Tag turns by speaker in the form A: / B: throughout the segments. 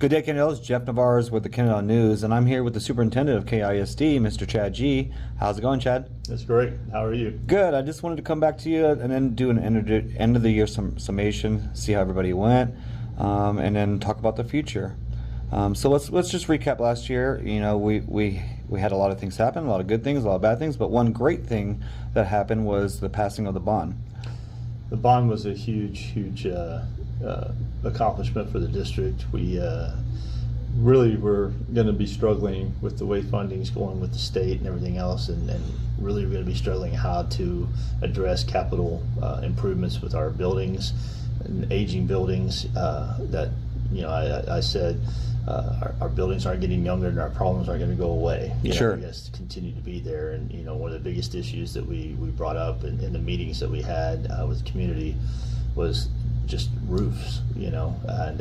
A: Good day, Kennedals. Jeff Navarez with the Kennedal News, and I'm here with the Superintendent of KISD, Mr. Chad G. How's it going, Chad?
B: That's great. How are you?
A: Good. I just wanted to come back to you and then do an end of the year summation, see how everybody went, and then talk about the future. So let's just recap last year. You know, we had a lot of things happen, a lot of good things, a lot of bad things, but one great thing that happened was the passing of the bond.
B: The bond was a huge accomplishment for the district. We really were going to be struggling with the way funding's going with the state and everything else, and really we're going to be struggling how to address capital improvements with our buildings and aging buildings. That, you know, I said our buildings aren't getting younger and our problems aren't going to go away.
A: Sure.
B: We have to continue to be there, and you know, one of the biggest issues that we brought up in the meetings that we had with the community was just roofs, you know, and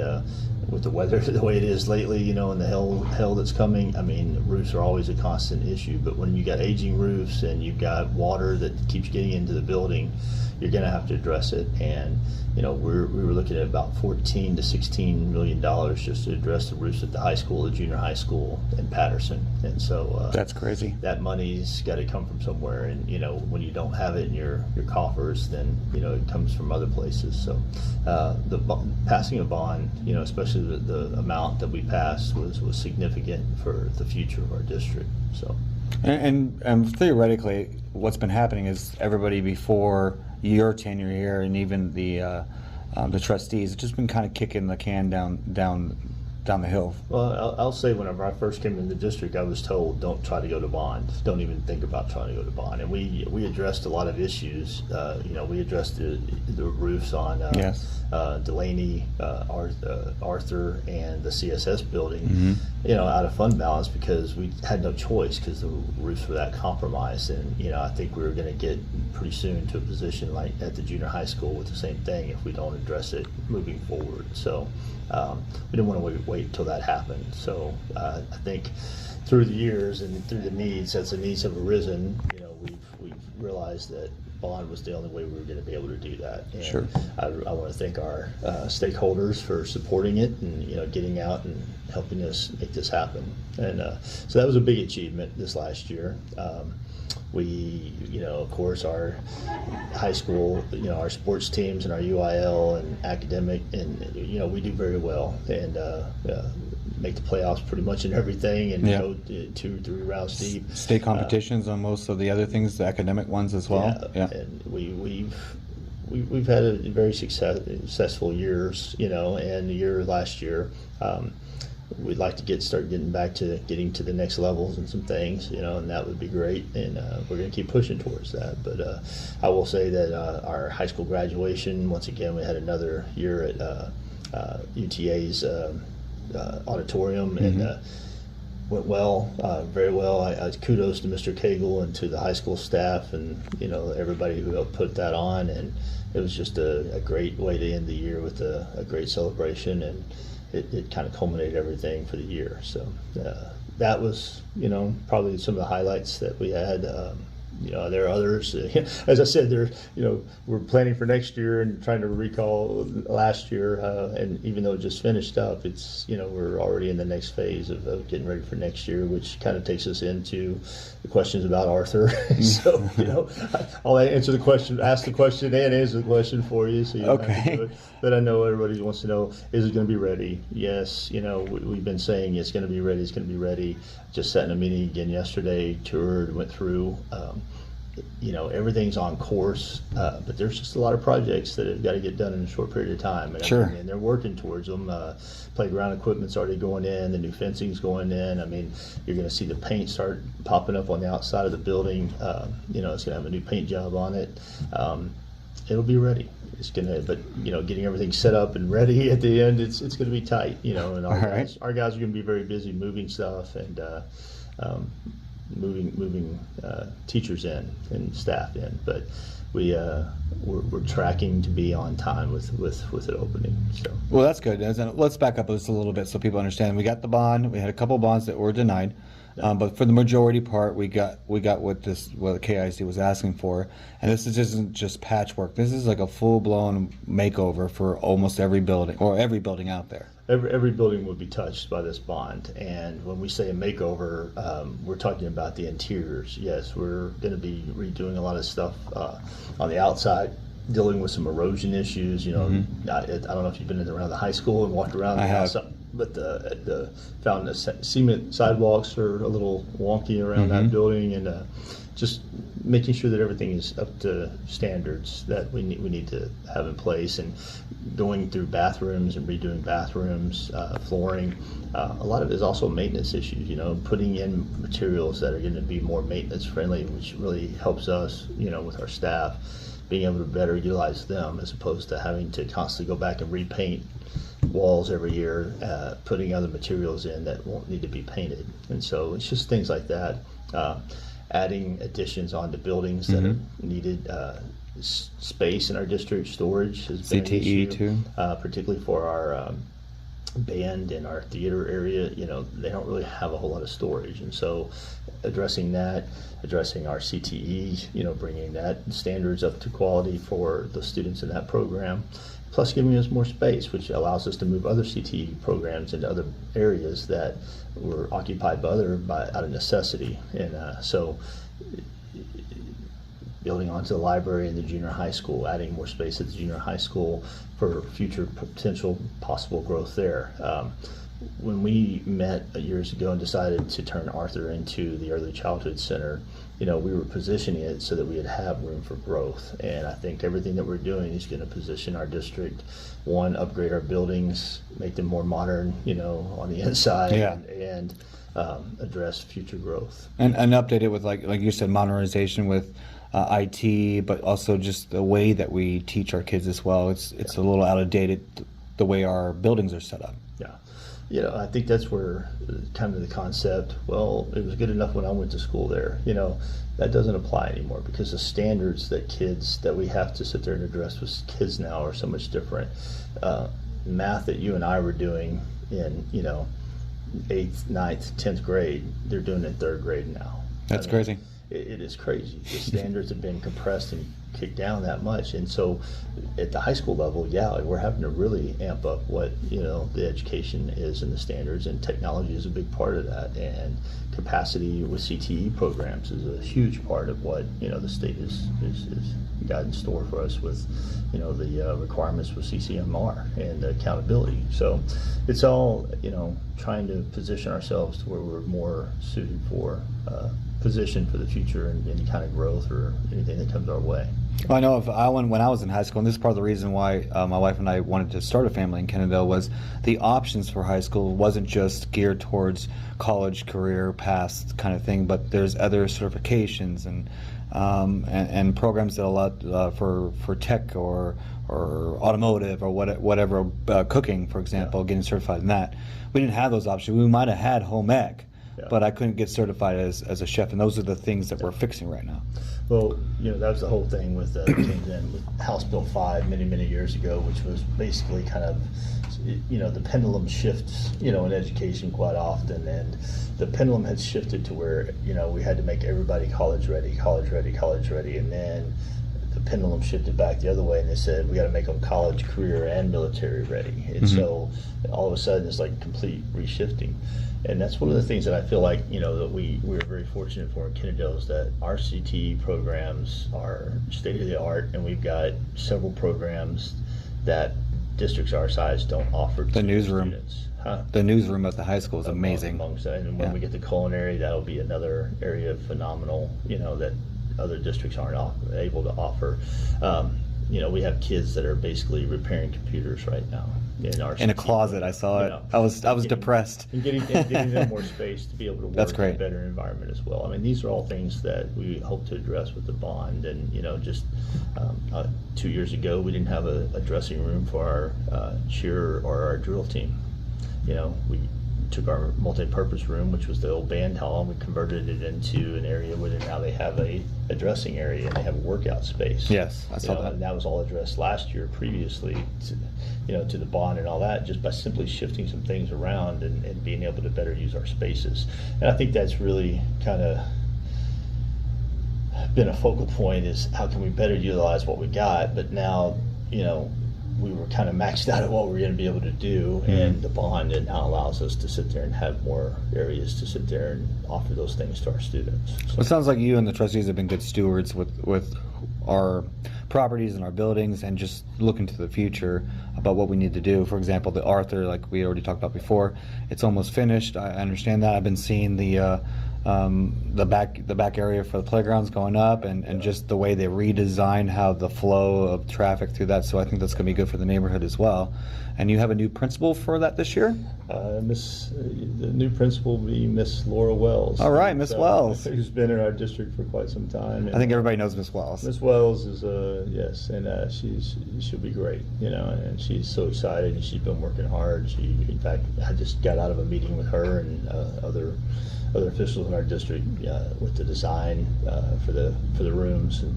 B: with the weather the way it is lately, you know, and the hell that's coming, I mean, roofs are always a constant issue. But when you got aging roofs and you've got water that keeps getting into the building, you're going to have to address it. And you know, we were looking at about $14 to $16 million just to address the roofs at the high school, the junior high school, and Patterson. And so
A: that's crazy.
B: That money's got to come from somewhere. And you know, when you don't have it in your coffers, then you know it comes from other places. So the passing a bond, you know, especially the amount that we passed was significant for the future of our district. So.
A: And theoretically, what's been happening is everybody before your tenure here, and even the trustees, it's just been kind of kicking the can down the hill.
B: Well, I'll say whenever I first came in the district, I was told, don't try to go to bond. Don't even think about trying to go to bond. And we addressed a lot of issues. You know, we addressed the roofs on
A: yes.
B: Delaney, Arthur, and the CSS building,
A: mm-hmm.
B: you know, out of fund balance because we had no choice because the roofs were that compromised. And, you know, I think we were going to get pretty soon to a position like at the junior high school with the same thing if we don't address it moving forward. So we didn't want to wait until that happened. So I think through the years and through the needs, as the needs have arisen, you know, we've realized that bond was the only way we were going to be able to do that. And
A: sure.
B: I want to thank our stakeholders for supporting it and, you know, getting out and helping us make this happen. And so that was a big achievement this last year. We, you know, of course, our high school, you know, our sports teams and our UIL and academic, and you know, we do very well and make the playoffs pretty much in everything, and go 2 or 3 rounds deep.
A: State competitions on most of the other things, the academic ones as well.
B: Yeah. And we've had a very successful years, you know, and the year last year. We'd like to start getting back to getting to the next levels and some things, you know, and that would be great. And we're going to keep pushing towards that. But I will say that our high school graduation, once again, we had another year at UTA's auditorium,
A: mm-hmm.
B: and went well, very well. I kudos to Mr. Cagle and to the high school staff and, you know, everybody who helped put that on. And it was just a great way to end the year with a great celebration, and it kind of culminated everything for the year. So that was, you know, probably some of the highlights that we had. You know, there are others. As I said, you know, we're planning for next year and trying to recall last year. And even though it just finished up, it's, you know, we're already in the next phase of getting ready for next year, which kind of takes us into the questions about Arthur. So, you know, I'll answer the question, ask the question, and answer the question for you. So you don't have to do it. But I know everybody wants to know, is it going to be ready? Yes. You know, we've been saying it's going to be ready. It's going to be ready. Just sat in a meeting again yesterday, toured, went through. You know, everything's on course, but there's just a lot of projects that have got to get done in a short period of time. And
A: sure.
B: I mean, they're working towards them. Playground equipment's already going in, the new fencing's going in. I mean, you're going to see the paint start popping up on the outside of the building. You know, it's going to have a new paint job on it. It'll be ready. It's gonna, but you know, getting everything set up and ready at the end, it's going to be tight. You know, and our guys are going to be very busy moving stuff and moving teachers in and staff in, but we're tracking to be on time with it opening. So
A: well, that's good. Let's back up just a little bit so people understand. We got the bond. We had a couple bonds that were denied. But for the majority part, we got what the KISD was asking for, and this isn't just patchwork. This is like a full-blown makeover for almost every building, or every building out there.
B: Every building would be touched by this bond, and when we say a makeover, we're talking about the interiors. Yes, we're going to be redoing a lot of stuff on the outside, dealing with some erosion issues. I don't know if you've been around the high school and walked around the outside, but found the cement sidewalks are a little wonky around that building, and just making sure that everything is up to standards that we need to have in place, and going through bathrooms and redoing bathrooms, flooring. A lot of it is also maintenance issues, putting in materials that are going to be more maintenance friendly, which really helps us, with our staff, being able to better utilize them as opposed to having to constantly go back and repaint walls every year, putting other materials in that won't need to be painted. And so it's just things like that. Adding additions onto buildings that are needed. Space in our district, storage has been an issue,
A: too,
B: particularly for our band and our theater area. They don't really have a whole lot of storage, and so addressing that, addressing our CTE, bringing that standards up to quality for the students in that program, plus giving us more space, which allows us to move other CTE programs into other areas that were occupied by out of necessity. And so building onto the library in the junior high school, adding more space at the junior high school for future potential possible growth there. When we met years ago and decided to turn Arthur into the Early Childhood Center, we were positioning it so that we would have room for growth. And I think everything that we're doing is going to position our district, one, upgrade our buildings, make them more modern, on the inside, and address future growth.
A: And update it with, like you said, modernization with IT, but also just the way that we teach our kids as well. It's a little out of date, the way our buildings are set up.
B: Yeah. I think that's where kind of the concept, well, it was good enough when I went to school there. That doesn't apply anymore, because the standards that we have to sit there and address with kids now are so much different. Math that you and I were doing in, 8th, 9th, 10th grade, they're doing it in 3rd grade now.
A: That's crazy.
B: It is crazy. The standards have been compressed and kicked down that much, and so at the high school level, we're having to really amp up what the education is and the standards, and technology is a big part of that, and capacity with CTE programs is a huge part of what the state is got in store for us with the requirements with CCMR and the accountability. So it's all trying to position ourselves to where we're more suited for position for the future and any kind of growth or anything that comes our way.
A: Well, I know when I was in high school, and this is part of the reason why my wife and I wanted to start a family in Kennedale, was the options for high school wasn't just geared towards college, career, past kind of thing, but there's other certifications and programs that allow for tech or automotive or whatever, cooking, for example, getting certified in that. We didn't have those options. We might have had home ec, but I couldn't get certified as a chef, and those are the things that we're fixing right now.
B: Well, that was the whole thing with House Bill 5 many years ago, which was basically kind of, the pendulum shifts, in education quite often, and the pendulum had shifted to where, we had to make everybody college ready, and then the pendulum shifted back the other way, and they said we got to make them college, career, and military ready. And so all of a sudden it's like complete reshifting. And that's one of the things that I feel like, that we're very fortunate for in Kennedale, is that our CTE programs are state of the art, and we've got several programs that districts our size don't offer to
A: the newsroom.
B: Students.
A: The newsroom at the high school is amazing.
B: And when we get to culinary, that'll be another area of phenomenal, that other districts aren't able to offer. We have kids that are basically repairing computers right now in a
A: closet. I saw it. I was depressed.
B: And getting them more space to be able to work
A: That's great.
B: in a better environment as well. I mean, these are all things that we hope to address with the bond. And just 2 years ago, we didn't have a dressing room for our cheer or our drill team. We took our multi-purpose room, which was the old band hall, and we converted it into an area where now they have a dressing area and they have a workout space.
A: Yes, I saw that.
B: And that was all addressed last year previously to the bond and all that, just by simply shifting some things around and being able to better use our spaces. And I think that's really kind of been a focal point, is how can we better utilize what we got. But now, we were kind of maxed out at what we were going to be able to do, and the bond it now allows us to sit there and have more areas to sit there and offer those things to our students. So.
A: Well, it sounds like you and the trustees have been good stewards with our properties and our buildings, and just looking to the future about what we need to do. For example, the Arthur, like we already talked about before, it's almost finished. I understand that. I've been seeing the back area for the playgrounds going up, and just the way they redesign how the flow of traffic through that. So I think that's going to be good for the neighborhood as well. And you have a new principal for that this year?
B: The new principal will be Miss Laura Wells.
A: All right, Miss Wells,
B: who's been in our district for quite some time.
A: I think everybody knows Miss Wells.
B: Miss Wells is yes, and she'll be great, and she's so excited, and she's been working hard. In fact, I just got out of a meeting with her and other officials in our district with the design for the rooms, and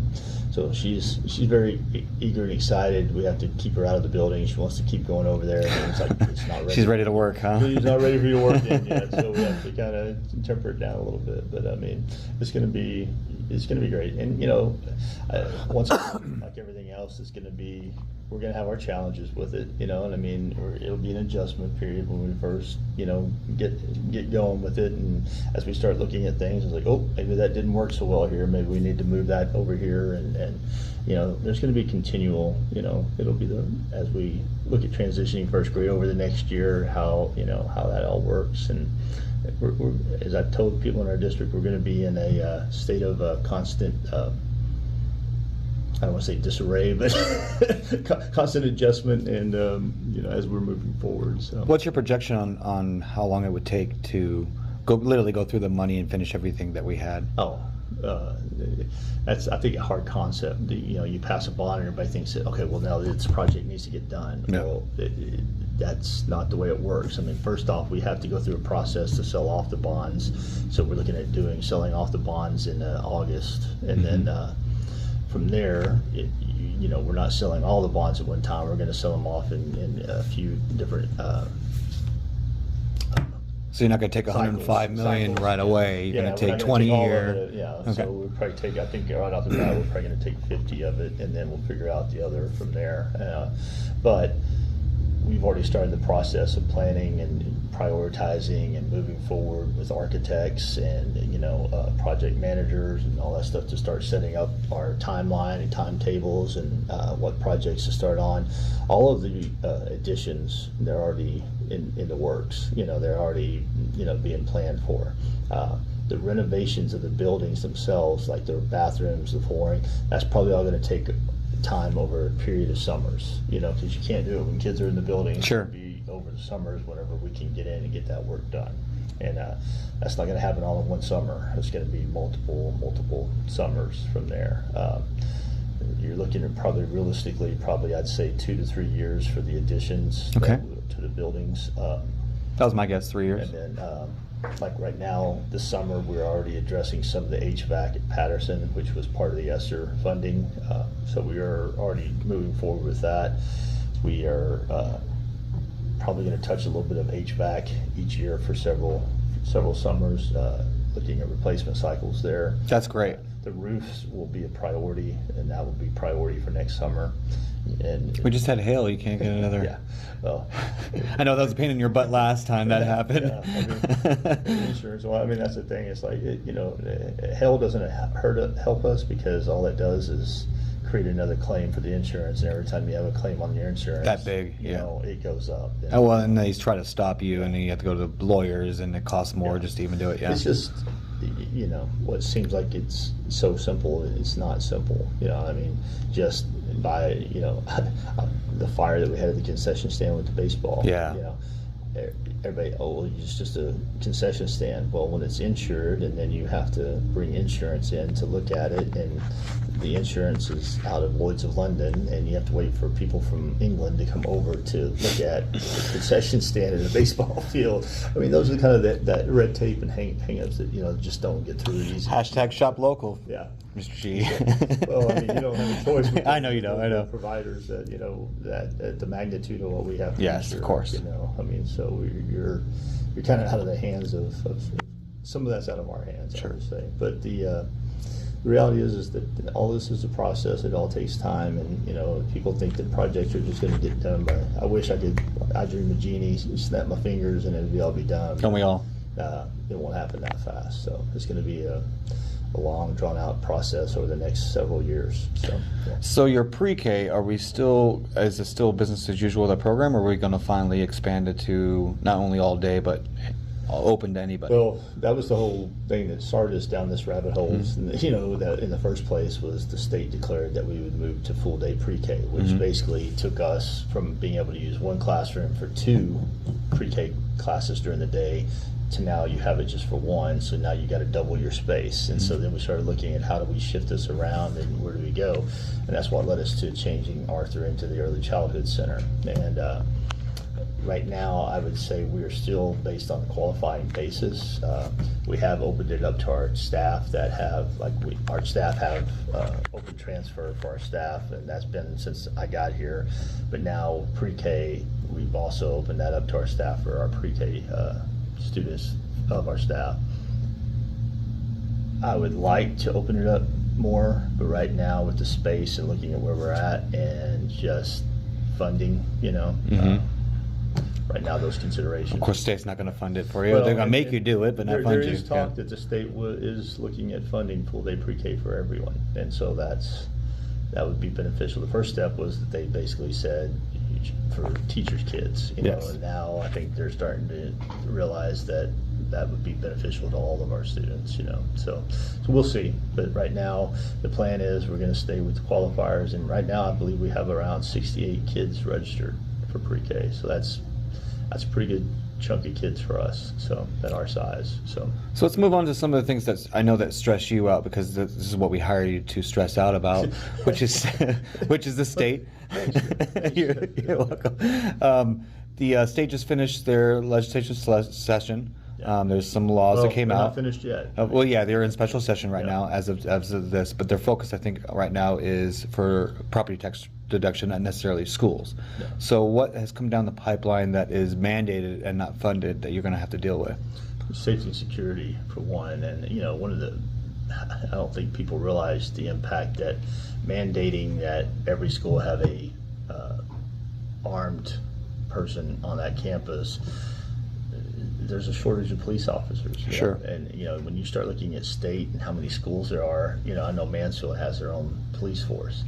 B: so she's very eager and excited. We have to keep her out of the building. She wants to keep going over there. And it's like it's not ready.
A: She's ready to work, huh?
B: She's not ready for you to work in yet, so we have to kind of temper it down a little bit. But I mean, it's going to be great. And once like everything else, we're going to have our challenges with it, and I mean, it'll be an adjustment period when we first, get going with it. And as we start looking at things, it's like, oh, maybe that didn't work so well here. Maybe we need to move that over here. And there's going to be continual, it'll be as we look at transitioning first grade over the next year, how that all works. And we're as I've told people in our district, we're going to be in a state of constant, I don't want to say disarray, but constant adjustment, and as we're moving forward. So,
A: what's your projection on how long it would take to literally go through the money and finish everything that we had?
B: That's, I think, a hard concept. You pass a bond and everybody thinks that, okay, well, now this project needs to get done.
A: Yeah.
B: Well, that's not the way it works. I mean, first off, we have to go through a process to sell off the bonds. So we're looking at selling off the bonds in August, and then from there, we're not selling all the bonds at one time. We're going to sell them off in a few different.
A: So you're not going to take 105 million right away. You're going to take 20 years.
B: Okay. So we'll probably take, I think right off the bat, we're probably going to take 50 of it, and then we'll figure out the other from there. But we've already started the process of planning and prioritizing and moving forward with architects and project managers and all that stuff to start setting up our timeline and timetables and what projects to start on. All of the additions, they're already in the works. They're already being planned for. The renovations of the buildings themselves, like the bathrooms, the flooring, that's probably all going to take time over a period of summers, because you can't do it when kids are in the building.
A: Sure.
B: It'll be over the summers whenever we can get in and get that work done. And that's not going to happen all in one summer. It's going to be multiple summers from there. You're looking at realistically, I'd say 2 to 3 years for the additions to the buildings.
A: That was my guess, 3 years.
B: And then, like right now, this summer, we're already addressing some of the HVAC at Patterson, which was part of the ESSER funding. So we are already moving forward with that. We are probably going to touch a little bit of HVAC each year for several summers, looking at replacement cycles there.
A: That's great.
B: The roofs will be a priority, and that will be priority for next summer. And
A: we just had hail. You can't get another.
B: Yeah. Well,
A: I know that was a pain in your butt last time that happened.
B: Yeah, insurance. Well, I mean, that's the thing. It's like hail doesn't help us, because all it does is create another claim for the insurance, and every time you have a claim on your insurance,
A: that big,
B: it goes up.
A: Oh, well, and they try to stop you, and then you have to go to the lawyers, and it costs more just to even do it. Yeah.
B: It's just, what seems like it's so simple, it's not simple. I mean, just by, the fire that we had at the concession stand with the baseball.
A: Yeah.
B: everybody, oh, it's just a concession stand. Well, when it's insured, and then you have to bring insurance in to look at it, and the insurance is out of Lloyd's of London, and you have to wait for people from England to come over to look at the concession stand in a baseball field. I mean, those are kind of that red tape and hang-ups that, just don't get through easy.
A: Hashtag shop local.
B: Yeah.
A: Mr. G.
B: Well, I mean, you don't have a choice. With
A: I know you don't. I know.
B: Providers that that at the magnitude of what we have.
A: Yes,
B: insure,
A: of course.
B: I mean, so you're kind of out of the hands of some of that's out of our hands.
A: Sure.
B: I would say, but the reality is that all this is a process. It all takes time, and people think that projects are just going to get done by. I wish I could. I dream of genie, snap my fingers, and it'd all be done.
A: Don't we all?
B: It won't happen that fast. So it's going to be a long, drawn-out process over the next several years. So, yeah.
A: So your pre-K, is it still business as usual, the program, or are we going to finally expand it to not only all day, but open to anybody?
B: Well, that was the whole thing that started us down this rabbit hole.
A: Mm-hmm.
B: And, that in the first place was the state declared that we would move to full-day pre-K, which basically took us from being able to use one classroom for 2 pre-K classes during the day to now you have it just for 1, so now you got to double your space. And so then we started looking at how do we shift this around and where do we go, and that's what led us to changing Arthur into the Early Childhood Center. And right now I would say we are still based on the qualifying basis. We have opened it up to our staff that have, our staff have open transfer for our staff, and that's been since I got here. But now pre-K, we've also opened that up to our staff for our pre-K students of our staff. I would like to open it up more, but right now with the space and looking at where we're at and just funding, right now those considerations.
A: Of course, state's not going to fund it for you.
B: Well,
A: they're going to make you do it, but not fund you.
B: There is talk that the state is looking at funding full-day pre-K for everyone, and so that would be beneficial. The first step was that they basically said for teachers' kids,
A: Yes.
B: and now I think they're starting to realize that would be beneficial to all of our students, So we'll see. But right now, the plan is we're going to stay with the qualifiers, and right now I believe we have around 68 kids registered for pre-K. So that's a pretty good chunk of kids for us, so at our size. So
A: let's move on to some of the things that I know that stress you out, because this is what we hire you to stress out about, which is the state.
B: Thanks.
A: You're welcome. The state just finished their legislative session. There's some laws that came out.
B: Not finished yet.
A: Well, yeah, they're in special session right now as of this, but their focus, I think, right now is for property tax deduction, not necessarily schools.
B: Yeah.
A: So what has come down the pipeline that is mandated and not funded that you're going to have to deal with?
B: Safety and security, for one, and I don't think people realize the impact that mandating that every school have a armed person on that campus. There's a shortage of police officers.
A: Sure.
B: And when you start looking at state and how many schools there are, I know Mansfield has their own police force,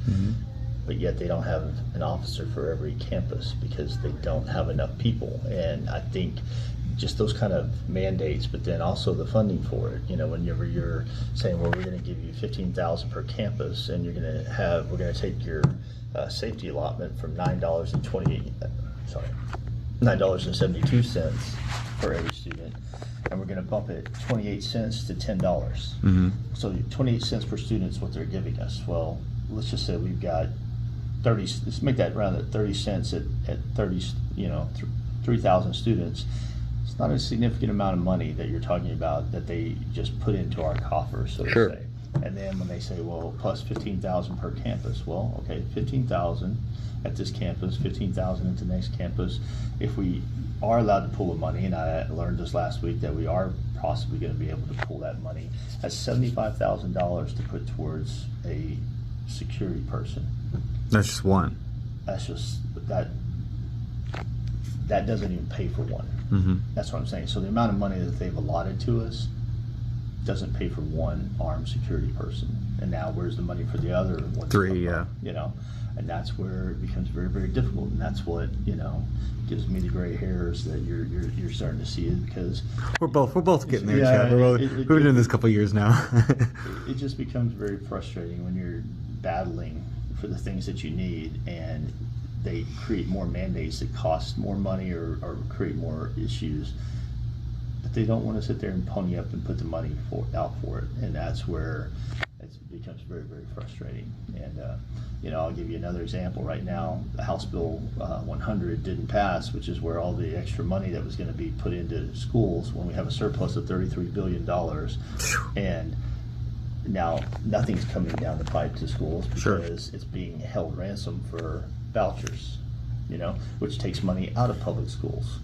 B: but yet they don't have an officer for every campus because they don't have enough people. And I think just those kind of mandates, but then also the funding for it. Whenever you're saying, well, we're going to give you $15,000 per campus, and we're going to take your safety allotment from $9.72 for every student, and we're going to bump it 28 cents to $10. So 28 cents per student is what they're giving us. Well, let's just say we've got 30. Let's make that round at 30 cents at 30. 3,000 students. It's not a significant amount of money that you're talking about that they just put into our coffers, so
A: Sure.
B: to say. And then when they say, well, plus 15,000 per campus, well, okay, 15,000 at this campus, 15,000 at the next campus. If we are allowed to pull the money, and I learned this last week that we are possibly going to be able to pull that money, that's $75,000 to put towards a security person.
A: That's just one.
B: That's just that doesn't even pay for one. That's what I'm saying. So the amount of money that they've allotted to us doesn't pay for one armed security person. And now where's the money for the other ones?
A: 3, yeah.
B: And that's where it becomes very, very difficult. And that's what, gives me the gray hairs that you're starting to see it, because
A: We're both getting there,
B: Yeah,
A: Chad. We've been doing this a couple of years now.
B: it just becomes very frustrating when you're battling for the things that you need, and they create more mandates that cost more money or create more issues, but they don't want to sit there and pony up and put the money out for it, and that's where it becomes very, very frustrating. And I'll give you another example. Right now, the House Bill 100 didn't pass, which is where all the extra money that was going to be put into schools when we have a surplus of $33 billion, and now nothing's coming down the pipe to schools because it's being held ransom for vouchers, which takes money out of public schools.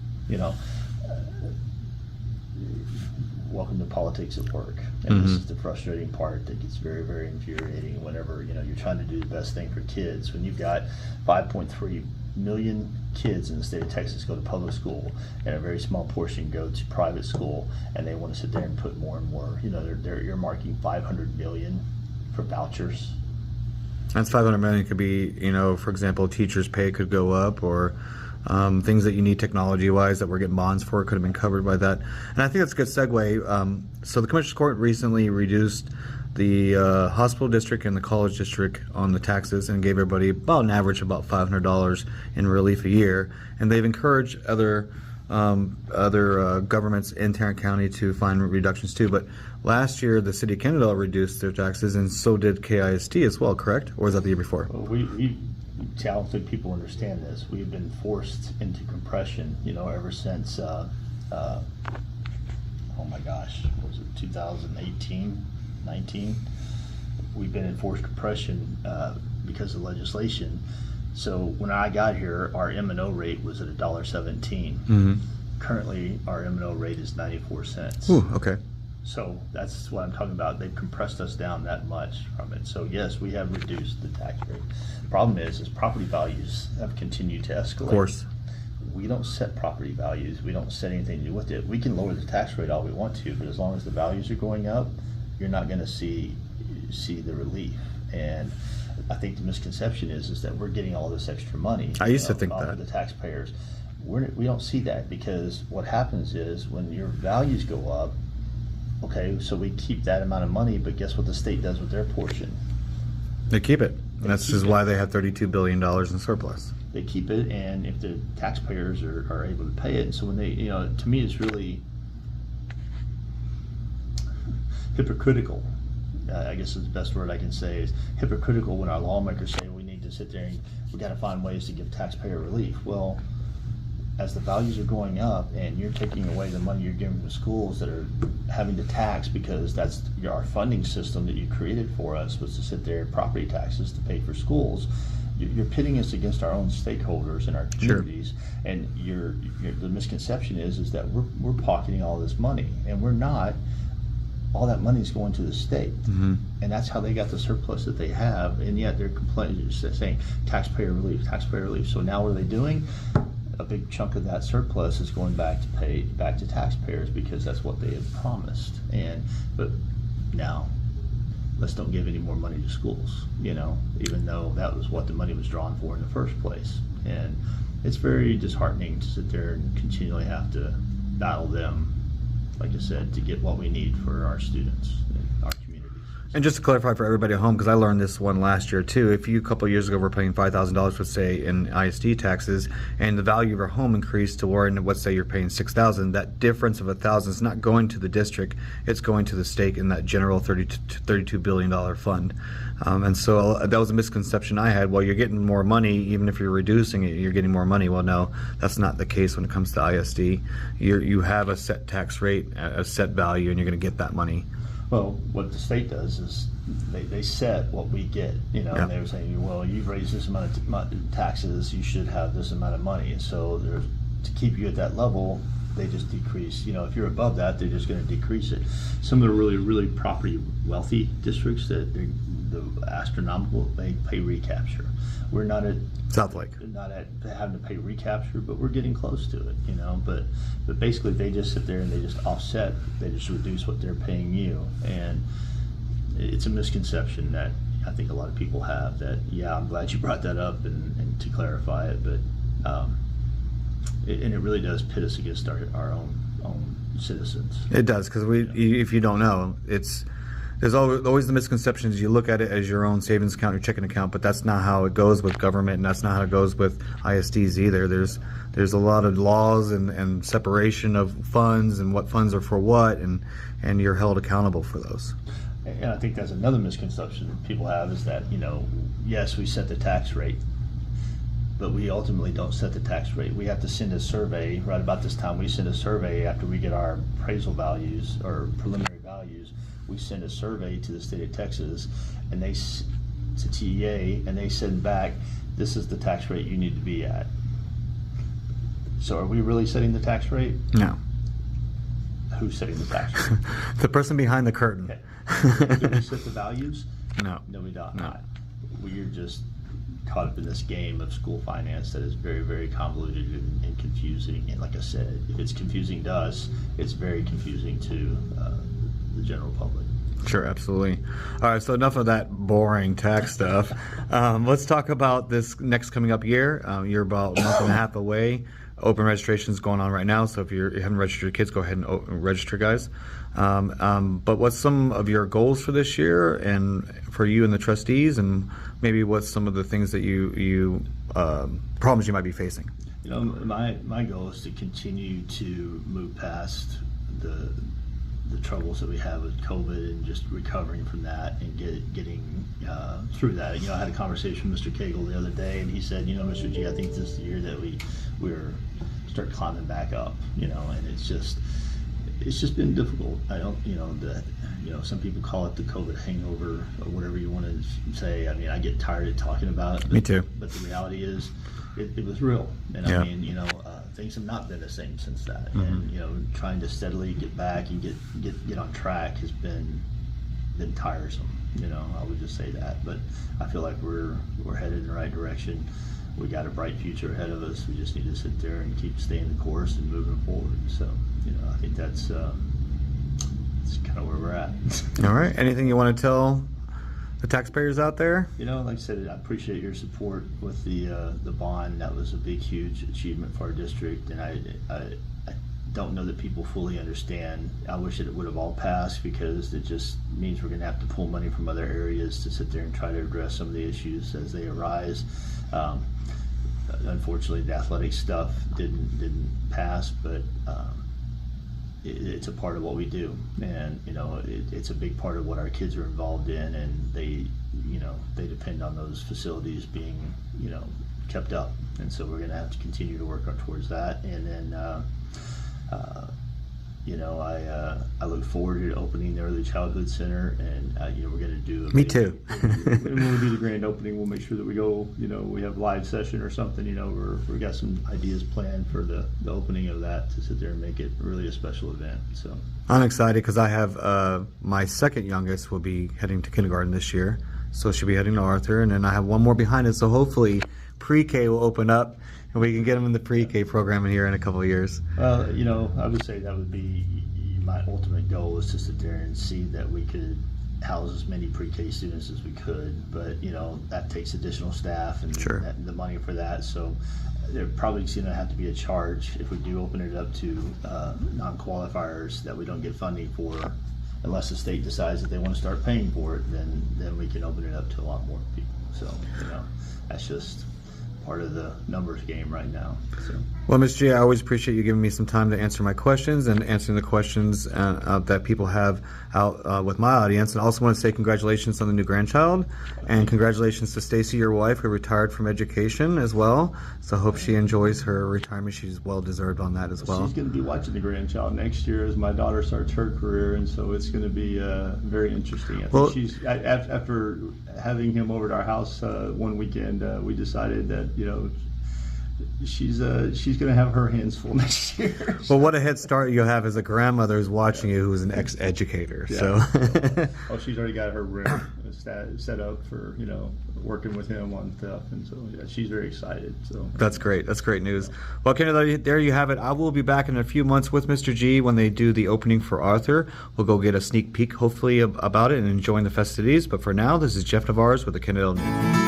B: Welcome to politics at work, and this is the frustrating part that gets very, very infuriating whenever you're trying to do the best thing for kids. When you've got 5.3 million kids in the state of Texas go to public school, and a very small portion go to private school, and they want to sit there and put more and more. They're earmarking $500 million for vouchers.
A: That's $500 million. Could be, for example, teachers' pay could go up, or things that you need technology-wise that we're getting bonds for could have been covered by that. And I think that's a good segue. So the Commissioner's Court recently reduced the hospital district and the college district on the taxes and gave everybody about an average of about $500 in relief a year. And they've encouraged other governments in Tarrant County to find reductions too. But last year, the city of Kennedale reduced their taxes, and so did KISD as well, correct? Or was that the year before?
B: Well, I don't think people understand this. We've been forced into compression, ever since, oh my gosh, what was it, 2018, 19? We've been in forced compression because of legislation. So when I got here, our M&O rate was at $1.17. Currently, our M&O rate is 94 cents.
A: Ooh, okay.
B: So that's what I'm talking about. They've compressed us down that much from it. So yes, we have reduced the tax rate. The problem is property values have continued to escalate.
A: Of course.
B: We don't set property values. We don't set anything to do with it. We can lower the tax rate all we want to, but as long as the values are going up, you're not going to see the relief. And I think the misconception is that we're getting all this extra money.
A: I used to think
B: off
A: that.
B: of the taxpayers. We don't see that, because what happens is when your values go up, okay, so we keep that amount of money, but guess what the state does with their portion?
A: They keep it. And that's just why they have $32 billion in surplus.
B: They keep it, and if the taxpayers are able to pay it, and so when they, to me, it's really hypocritical. I guess is the best word I can say, is hypocritical when our lawmakers say we need to sit there and we got to find ways to give taxpayer relief. Well, as the values are going up and you're taking away the money you're giving to schools that are having to tax, because that's our funding system that you created for us, was to sit there, property taxes to pay for schools. You're pitting us against our own stakeholders in our communities. Sure. And the misconception is that we're pocketing all this money, and we're not. All that money is going to the state, and that's how they got the surplus that they have. And yet they're complaining, saying taxpayer relief, taxpayer relief. So now what are they doing? A big chunk of that surplus is going back to taxpayers, because that's what they had promised. But now, let's don't give any more money to schools, even though that was what the money was drawn for in the first place. And it's very disheartening to sit there and continually have to battle them, like I said, to get what we need for our students and our communities.
A: And just to clarify for everybody at home, because I learned this one last year too, if you a couple of years ago were paying $5,000, let's say, in ISD taxes, and the value of your home increased to where, let's say you're paying $6,000, that difference of $1,000 is not going to the district, it's going to the state in that general $32 billion fund. And so that was a misconception I had. Well, you're getting more money, even if you're reducing it, you're getting more money. Well, no, that's not the case when it comes to ISD. You have a set tax rate, a set value, and you're going to get that money.
B: Well, what the state does is they set what we get, and they were saying, well, you've raised this amount of taxes, you should have this amount of money. And so to keep you at that level, they just decrease. If you're above that, they're just going to decrease it. Some of the really, really property wealthy districts that the astronomical, they pay recapture. We're not at
A: Southlake.
B: Not at having to pay recapture, but we're getting close to it, But basically, they just sit there and they just offset. They just reduce what they're paying you, and it's a misconception that I think a lot of people have. That I'm glad you brought that up and to clarify it, but and it really does pit us against our own citizens.
A: It does, because if you don't know, There's always the misconceptions. You look at it as your own savings account, your checking account, but that's not how it goes with government, and that's not how it goes with ISDs either. There's a lot of laws and separation of funds and what funds are for what, and you're held accountable for those.
B: And I think that's another misconception that people have is that, yes, we set the tax rate, but we ultimately don't set the tax rate. We have to send a survey right about this time. We send a survey after we get our appraisal values or preliminary values. We send a survey to the state of Texas, and to TEA, and they send back, this is the tax rate you need to be at. So are we really setting the tax rate?
A: No.
B: Who's setting the tax rate?
A: The person behind the curtain.
B: Okay. Do we set the values?
A: No.
B: No, we don't.
A: No.
B: We're just caught up in this game of school finance that is very, very convoluted and confusing. And like I said, if it's confusing to us, it's very confusing to the general public.
A: Sure, absolutely. All right, so enough of that boring tax stuff. Let's talk about this next coming up year. You're about a month and a half away. Open registration is going on right now, so if you haven't registered your kids, go ahead and register, guys. But what's some of your goals for this year, and for you and the trustees, and maybe what's some of the things that you problems you might be facing?
B: My goal is to continue to move past the troubles that we have with COVID and just recovering from that and getting through that. I had a conversation with Mr. Cagle the other day, and he said, Mr. G, I think this is the year that we're start climbing back up, and it's just been difficult. I don't, some people call it the COVID hangover or whatever you want to say. I mean, I get tired of talking about it. But,
A: Me too.
B: But the reality is, it was real, and
A: yeah.
B: I mean, things have not been the same since that. Mm-hmm. And trying to steadily get back and get on track has been tiresome. I would just say that. But I feel like we're headed in the right direction. We got a bright future ahead of us. We just need to sit there and keep staying the course and moving forward. So, I think that's kind of where we're at.
A: All right. Anything you want to tell the taxpayers out there?
B: Like I said, I appreciate your support with the bond. That was a big, huge achievement for our district, and I don't know that people fully understand. I wish that it would have all passed, because it just means we're going to have to pull money from other areas to sit there and try to address some of the issues as they arise. Unfortunately, the athletic stuff didn't pass, but it's a part of what we do, and it's a big part of what our kids are involved in, and they depend on those facilities being kept up, and so we're going to have to continue to work towards that. And then I look forward to opening the Early Childhood Center, and we're going to do.
A: Me too.
B: When we do the grand opening, we'll make sure that we go. We have a live session or something. We got some ideas planned for the opening of that to sit there and make it really a special event. So
A: I'm excited because I have my second youngest will be heading to kindergarten this year, so she'll be heading to Arthur, and then I have one more behind it. So hopefully, pre-K will open up, and we can get them in the pre-K program in here in a couple of years.
B: Well, I would say that would be my ultimate goal, is to sit there and see that we could house as many pre-K students as we could, but that takes additional staff and
A: sure.
B: The money for that. So there probably is going to have to be a charge if we do open it up to non-qualifiers that we don't get funding for, unless the state decides that they want to start paying for it. Then we can open it up to a lot more people. So that's just part of the numbers game right now. So.
A: Well, Ms. G, I always appreciate you giving me some time to answer my questions and answering the questions that people have out with my audience. And I also want to say congratulations on the new grandchild, and congratulations to Stacy, your wife, who retired from education as well. So I hope she enjoys her retirement. She's well deserved on that as well.
C: She's going to be watching the grandchild next year as my daughter starts her career, and so it's going to be very interesting. I think she's after having him over to our house one weekend, we decided that she's going to have her hands full next year.
A: Well, what a head start you have as a grandmother who's watching you, who's an ex-educator.
C: Yeah.
A: So,
C: she's already got her room set up for working with him on stuff, and so she's very excited. So
A: that's great. That's great news. Well, Kenny, there you have it. I will be back in a few months with Mr. G when they do the opening for Arthur. We'll go get a sneak peek, hopefully, about it and enjoying the festivities. But for now, this is Jeff Navarez with the Kenny News.